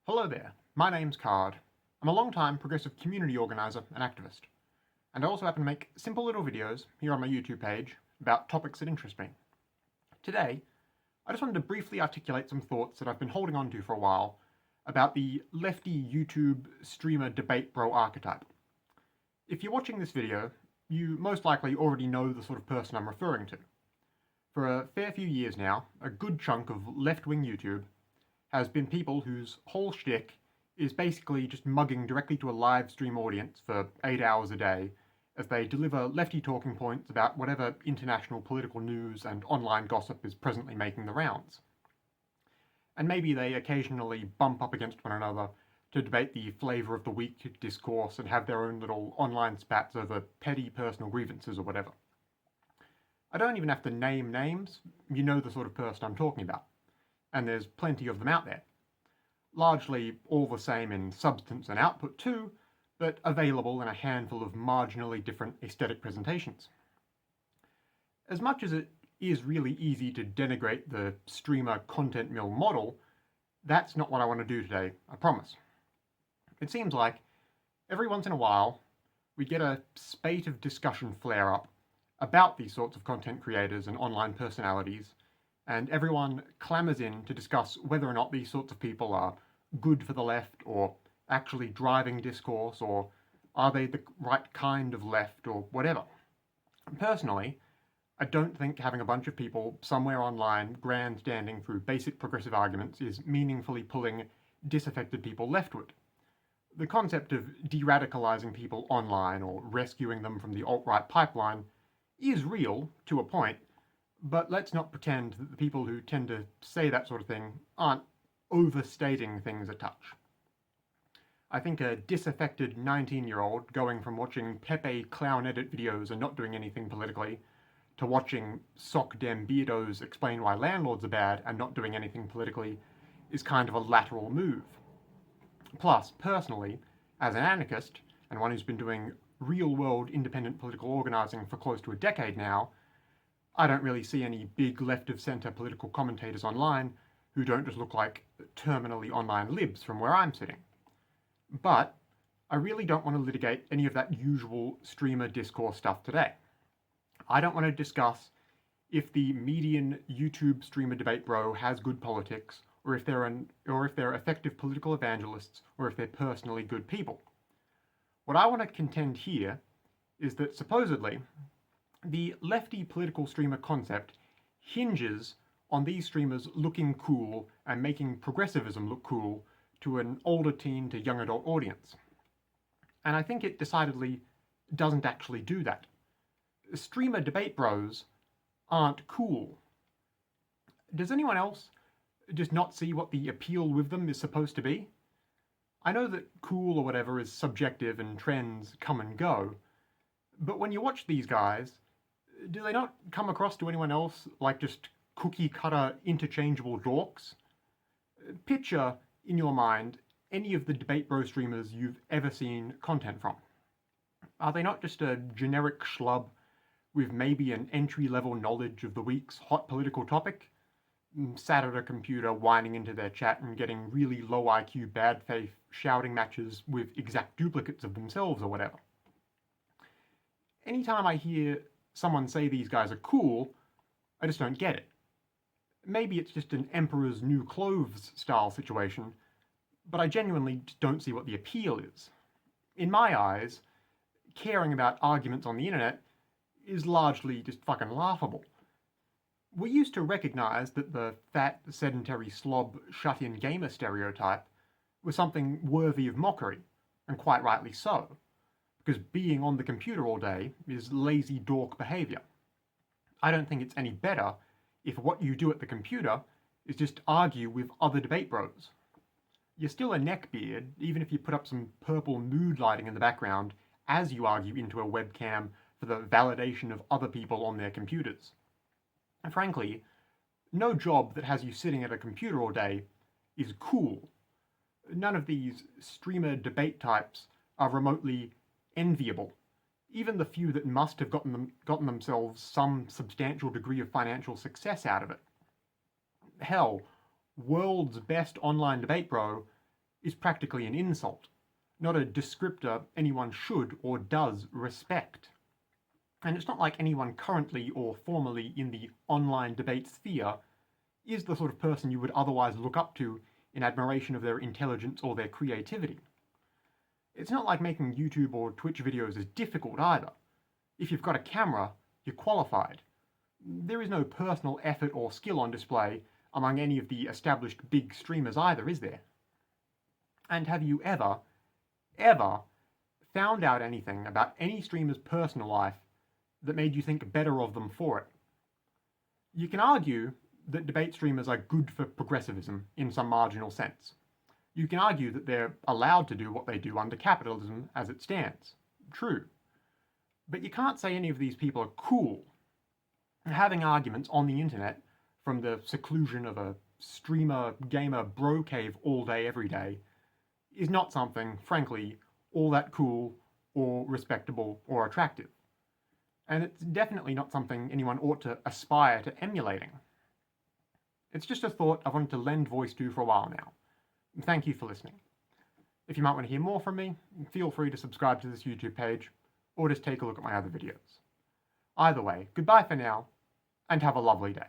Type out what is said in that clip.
Hello there, my name's Card. I'm a long-time progressive community organiser and activist, and I also happen to make simple little videos here on my YouTube page about topics that interest me. Today, I just wanted to briefly articulate some thoughts that I've been holding on to for a while about the lefty YouTube streamer debate bro archetype. If you're watching this video, you most likely already know the sort of person I'm referring to. For a fair few years now, a good chunk of left-wing YouTube has been people whose whole shtick is basically just mugging directly to a live stream audience for 8 hours a day as they deliver lefty talking points about whatever international political news and online gossip is presently making the rounds. And maybe they occasionally bump up against one another to debate the flavour of the week discourse and have their own little online spats over petty personal grievances or whatever. I don't even have to name names, you know the sort of person I'm talking about. And there's plenty of them out there. Largely all the same in substance and output too, but available in a handful of marginally different aesthetic presentations. As much as it is really easy to denigrate the streamer content mill model, that's not what I want to do today, I promise. It seems like every once in a while we get a spate of discussion flare up about these sorts of content creators and online personalities, and everyone clamours in to discuss whether or not these sorts of people are good for the left or actually driving discourse, or are they the right kind of left or whatever. Personally, I don't think having a bunch of people somewhere online grandstanding through basic progressive arguments is meaningfully pulling disaffected people leftward. The concept of de-radicalising people online or rescuing them from the alt-right pipeline is real, to a point, but let's not pretend that the people who tend to say that sort of thing aren't overstating things a touch. I think a disaffected 19-year-old going from watching Pepe clown edit videos and not doing anything politically to watching sock dem beardos explain why landlords are bad and not doing anything politically is kind of a lateral move. Plus, personally, as an anarchist, and one who's been doing real-world independent political organising for close to a decade now, I don't really see any big left-of-centre political commentators online who don't just look like terminally online libs from where I'm sitting. But I really don't want to litigate any of that usual streamer discourse stuff today. I don't want to discuss if the median YouTube streamer debate bro has good politics, or if they're effective political evangelists, or if they're personally good people. What I want to contend here is that supposedly the lefty political streamer concept hinges on these streamers looking cool and making progressivism look cool to an older teen to young adult audience. And I think it decidedly doesn't actually do that. Streamer debate bros aren't cool. Does anyone else just not see what the appeal with them is supposed to be? I know that cool or whatever is subjective and trends come and go, but when you watch these guys, do they not come across to anyone else like just cookie-cutter interchangeable dorks? Picture, in your mind, any of the debate bro streamers you've ever seen content from. Are they not just a generic schlub with maybe an entry-level knowledge of the week's hot political topic, sat at a computer whining into their chat and getting really low IQ bad faith shouting matches with exact duplicates of themselves or whatever? Anytime I hear someone say these guys are cool, I just don't get it. Maybe it's just an Emperor's New Clothes style situation, but I genuinely just don't see what the appeal is. In my eyes, caring about arguments on the internet is largely just fucking laughable. We used to recognise that the fat, sedentary slob, shut-in gamer stereotype was something worthy of mockery, and quite rightly so, because being on the computer all day is lazy dork behaviour. I don't think it's any better if what you do at the computer is just argue with other debate bros. You're still a neckbeard, even if you put up some purple mood lighting in the background as you argue into a webcam for the validation of other people on their computers. And frankly, no job that has you sitting at a computer all day is cool. None of these streamer debate types are remotely enviable. Even the few that must have gotten themselves some substantial degree of financial success out of it. Hell, world's best online debate bro is practically an insult, not a descriptor anyone should or does respect. And it's not like anyone currently or formerly in the online debate sphere is the sort of person you would otherwise look up to in admiration of their intelligence or their creativity. It's not like making YouTube or Twitch videos is difficult either. If you've got a camera, you're qualified. There is no personal effort or skill on display among any of the established big streamers either, is there? And have you ever found out anything about any streamer's personal life that made you think better of them for it? You can argue that debate streamers are good for progressivism in some marginal sense. You can argue that they're allowed to do what they do under capitalism as it stands. True. But you can't say any of these people are cool. Having arguments on the internet from the seclusion of a streamer, gamer, bro cave all day, every day is not something, frankly, all that cool or respectable or attractive. And it's definitely not something anyone ought to aspire to emulating. It's just a thought I've wanted to lend voice to for a while now. Thank you for listening. If you might want to hear more from me, feel free to subscribe to this YouTube page, or just take a look at my other videos. Either way, goodbye for now, and have a lovely day.